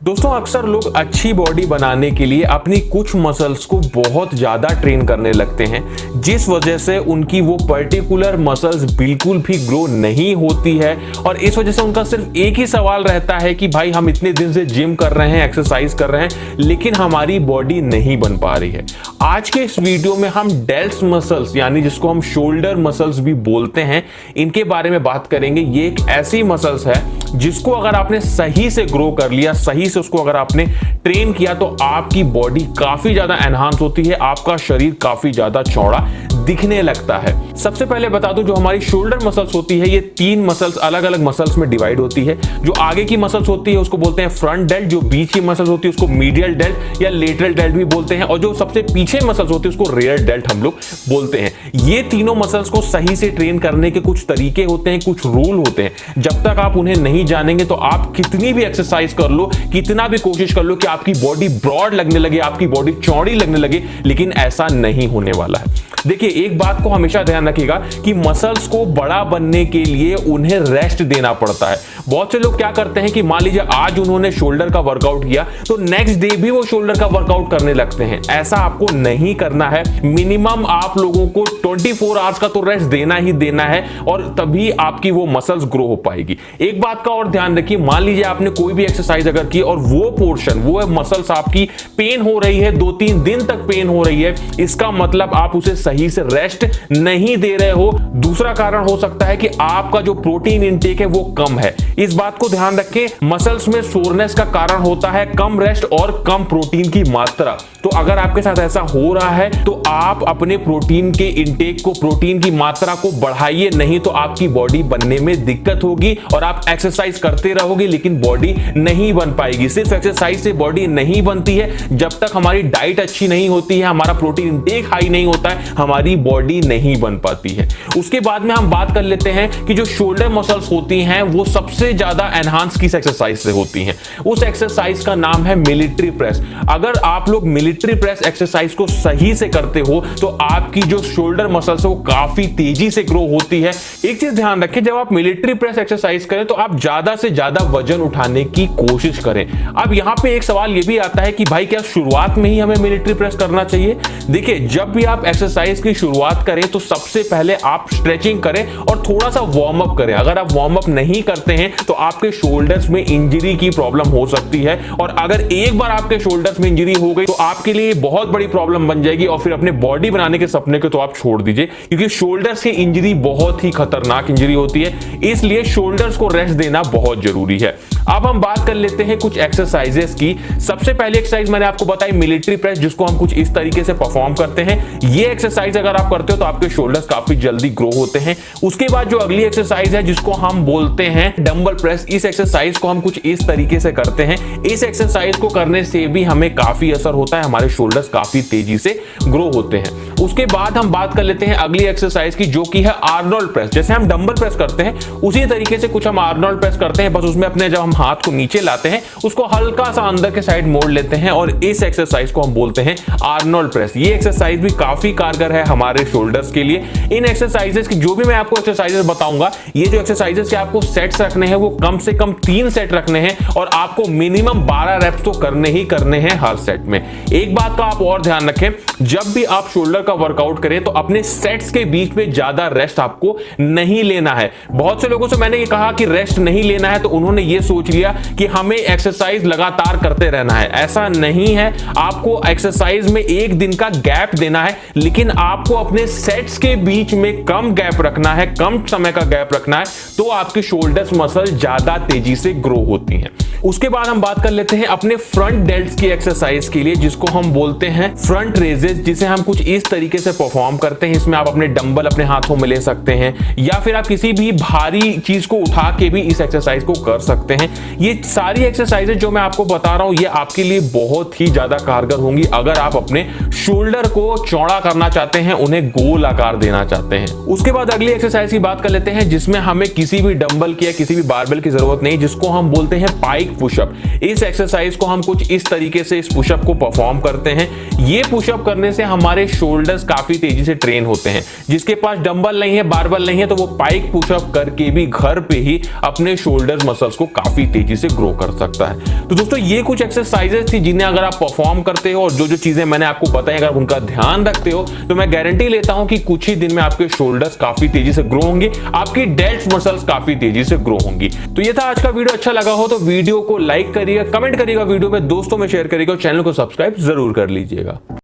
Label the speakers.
Speaker 1: दोस्तों अक्सर लोग अच्छी बॉडी बनाने के लिए अपनी कुछ मसल्स को बहुत ज्यादा ट्रेन करने लगते हैं, जिस वजह से उनकी वो पर्टिकुलर मसल्स बिल्कुल भी ग्रो नहीं होती है। और इस वजह से उनका सिर्फ एक ही सवाल रहता है कि भाई हम इतने दिन से जिम कर रहे हैं, एक्सरसाइज कर रहे हैं, लेकिन हमारी बॉडी नहीं बन पा रही है। आज के इस वीडियो में हम डेल्स मसल्स यानी जिसको हम शोल्डर मसल्स भी बोलते हैं, इनके बारे में बात करेंगे। ये एक ऐसी मसल्स है जिसको अगर आपने सही से ग्रो कर लिया, सही से उसको अगर आपने ट्रेन किया, तो आपकी बॉडी काफी ज्यादा एनहांस होती है, आपका शरीर काफी ज्यादा चौड़ा दिखने लगता है। सबसे पहले बता दूं, जो हमारी शोल्डर मसल्स होती है ये तीन मसल्स अलग अलग मसल्स में डिवाइड होती है। जो आगे की मसल्स होती है उसको बोलते हैं फ्रंट डेल्ट, जो बीच की मसल्स होती है उसको मीडियल डेल्ट या लेटरल डेल्ट भी बोलते हैं, और जो सबसे पीछे मसल्स होती है उसको रेयर डेल्ट हम लोग बोलते हैं। ये तीनों मसल्स को सही से ट्रेन करने के कुछ तरीके होते हैं, कुछ रूल होते हैं। जब तक आप उन्हें नहीं जानेंगे तो आप कितनी भी एक्सरसाइज कर लो, कितना भी कोशिश कर लो कि आपकी बॉडी ब्रॉड लगने लगे, आपकी बॉडी चौड़ी लगने लगे, लेकिन ऐसा नहीं होने वाला है। देखिए, एक बात को हमेशा ध्यान रखिएगा कि मसल्स को बड़ा बनने के लिए उन्हें रेस्ट देना पड़ता है। बहुत से लोग क्या करते हैं कि मान लीजिए आज उन्होंने शोल्डर का वर्कआउट किया तो नेक्स्ट डे भी वो शोल्डर का वर्कआउट करने लगते हैं। ऐसा आपको नहीं करना है। मिनिमम आप लोगों को 24 आवर्स का तो रेस्ट देना ही देना है, और तभी आपकी वो मसल्स ग्रो हो पाएगी। एक बात का और ध्यान रखिए, मान लीजिए आपने कोई भी एक्सरसाइज अगर की और वो पोर्शन, वो मसल्स आपकी पेन हो रही है, 2-3 दिन तक पेन हो रही है, इसका मतलब आप उसे सही से रेस्ट नहीं दे रहे हो। दूसरा कारण हो सकता है कि आपका जो प्रोटीन इंटेक है वो कम है। इस बात को ध्यान रखें, मसल्स में सोरनेस का कारण होता है कम रेस्ट और कम प्रोटीन की मात्रा। तो अगर आपके साथ ऐसा हो रहा है तो आप अपने प्रोटीन के इंटेक को, प्रोटीन की मात्रा को बढ़ाइए, नहीं तो आपकी बॉडी बनने में दिक्कत होगी और आप एक्सरसाइज करते रहोगे लेकिन बॉडी नहीं बन पाएगी। सिर्फ एक्सरसाइज से बॉडी नहीं बनती है, जब तक हमारी डाइट अच्छी नहीं होती है, हमारा प्रोटीन इंटेक हाई नहीं होता है, हमारी बॉडी नहीं बन पाती है। उसके बाद में हम बात कर लेते हैं कि जो शोल्डर मसल्स होती हैं वो सबसे ज्यादा एनहांस किस एक्सरसाइज से होती हैं। उस एक्सरसाइज का नाम है मिलिट्री प्रेस। अगर आप लोग मिलिट्री प्रेस एक्सरसाइज को सही से करते हो तो आपकी जो शोल्डर मसल्स है वो काफी तेजी से ग्रो होती है। एक चीज ध्यान रखें, जब आप मिलिट्री प्रेस एक्सरसाइज करें तो आप ज्यादा से ज्यादा वजन उठाने की कोशिश करें। अब यहां पे एक सवाल ये भी आता है कि भाई क्या शुरुआत में ही हमें मिलिट्री प्रेस करना चाहिए? देखिए, जब भी आप एक्सरसाइज की शुरुआत करें तो सबसे पहले आप स्ट्रेचिंग करें और थोड़ा सा वार्म अप करें। अगर आप वार्म अप नहीं करते हैं तो आपके शोल्डर्स में इंजरी की प्रॉब्लम हो सकती है, और अगर एक बार आपके शोल्डर्स में इंजरी हो गई तो आपके लिए बहुत बड़ी प्रॉब्लम बन जाएगी, और फिर अपने बॉडी बनाने के सपने को तो आप छोड़ दीजिए, क्योंकि शोल्डर्स की इंजरी बहुत ही खतरनाक इंजरी होती है। इसलिए शोल्डर्स को रेस्ट देना बहुत जरूरी है। अब हम बात कर लेते हैं कुछ एक्सरसाइजेस की। सबसे पहली एक्सरसाइज मैंने आपको बताई मिलिट्री प्रेस, जिसको हम कुछ इस तरीके से परफॉर्म करते हैं। ये एक्सरसाइज अगर आप करते हो तो आपके शोल्डर्स काफी जल्दी ग्रो होते हैं। उसके बाद जो अगली एक्सरसाइज है जिसको हम बोलते हैं डंबल प्रेस, इस एक्सरसाइज को हम कुछ इस तरीके से करते हैं। इस एक्सरसाइज को करने से भी हमें काफी असर होता है, हमारे शोल्डर्स काफी तेजी से ग्रो होते हैं। उसके बाद हम बात कर लेते हैं अगली एक्सरसाइज की, जो की है आर्नोल्ड प्रेस। जैसे हम डंबल प्रेस करते हैं उसी तरीके से कुछ हम आर्नोल्ड प्रेस करते हैं, बस उसमें अपने जब हम हाथ को नीचे लाते हैं उसको हल्का सा अंदर के साइड मोड़ लेते हैं, और इस एक्सरसाइज को हम बोलते हैं आर्नोल्ड प्रेस। ये एक्सरसाइज भी काफी कारगर है हमारे शोल्डर्स के लिए। इन एक्सरसाइजेस की जो भी मैं आपको एक्सरसाइजेस बताऊंगा, ये जो एक्सरसाइजेस के आपको सेट्स रखने हैं वो कम से कम 3 सेट रखने हैं, और आपको मिनिमम 12 रेप्स तो करने ही करने हैं हर सेट में। एक बात का आप और ध्यान रखें, जब भी आप शोल्डर का वर्कआउट करें तो अपने सेट्स के बीच में ज्यादा रेस्ट आपको नहीं लेना है। बहुत से लोगों से मैंने ये कहा कि रेस्ट नहीं लेना है तो उन्होंने ये सोच लिया कि हमें एक्सरसाइज लगातार करते रहना है। ऐसा नहीं है, आपको एक्सरसाइज में एक दिन का गैप देना है, लेकिन आपको अपने सेट्स के बीच में कम गैप रखना है, कम समय का गैप रखना है, तो आपके शोल्डर्स मसल ज्यादा तेजी से ग्रो होती हैं। उसके बाद हम बात कर लेते हैं अपने फ्रंट डेल्ट्स की एक्सरसाइज के लिए, जिसको हम बोलते हैं फ्रंट रेजेस, जिसे हम कुछ इस तरीके से परफॉर्म करते हैं। इसमें आप अपने डंबल अपने हाथों में ले सकते हैं, या फिर आप किसी भी भारी चीज को उठा के भी इस एक्सरसाइज को कर सकते हैं। ये सारी एक्सरसाइजेज जो मैं आपको बता रहा हूं ये आपके लिए बहुत ही ज्यादा कारगर होंगी अगर आप अपने शोल्डर को चौड़ा करना चाहते हैं, उन्हें गोल आकार देना चाहते हैं। उसके बाद अगली एक्सरसाइज की बात कर लेते हैं, जिसमें हमें किसी भी डंबल की या किसी भी बारबेल की जरूरत नहीं, जिसको हम बोलते हैं पाइक पुशअप। इस एक्सरसाइज को हम कुछ इस तरीके से इस पुशअप को परफॉर्म करते हैं। ये पुशअप करने से हमारे शोल्डर्स काफी तेजी से ट्रेन होते हैं। जिसके पास डंबल नहीं है, बारबेल नहीं है, तो वो पाइक पुशअप करके भी घर पे ही अपने शोल्डर्स मसल्स को काफी तेजी से ग्रो कर सकता है। तो दोस्तों ये कुछ एक्सरसाइजेस थी जिन्हें अगर आप परफॉर्म करते हो और जो जो चीजें मैंने आपको बताई अगर उनका ध्यान रखते हो तो मैं गारंटी लेता हूं कि कुछ ही दिन में आपके शोल्डर्स काफी तेजी से ग्रो होंगे, आपकी डेल्ट्स मसल्स काफी तेजी से ग्रो होंगी। तो ये था आज का वीडियो। अच्छा लगा हो तो वीडियो को लाइक करिएगा, कमेंट करिएगा, वीडियो में दोस्तों में शेयर करिएगा और चैनल को सब्सक्राइब जरूर कर लीजिएगा।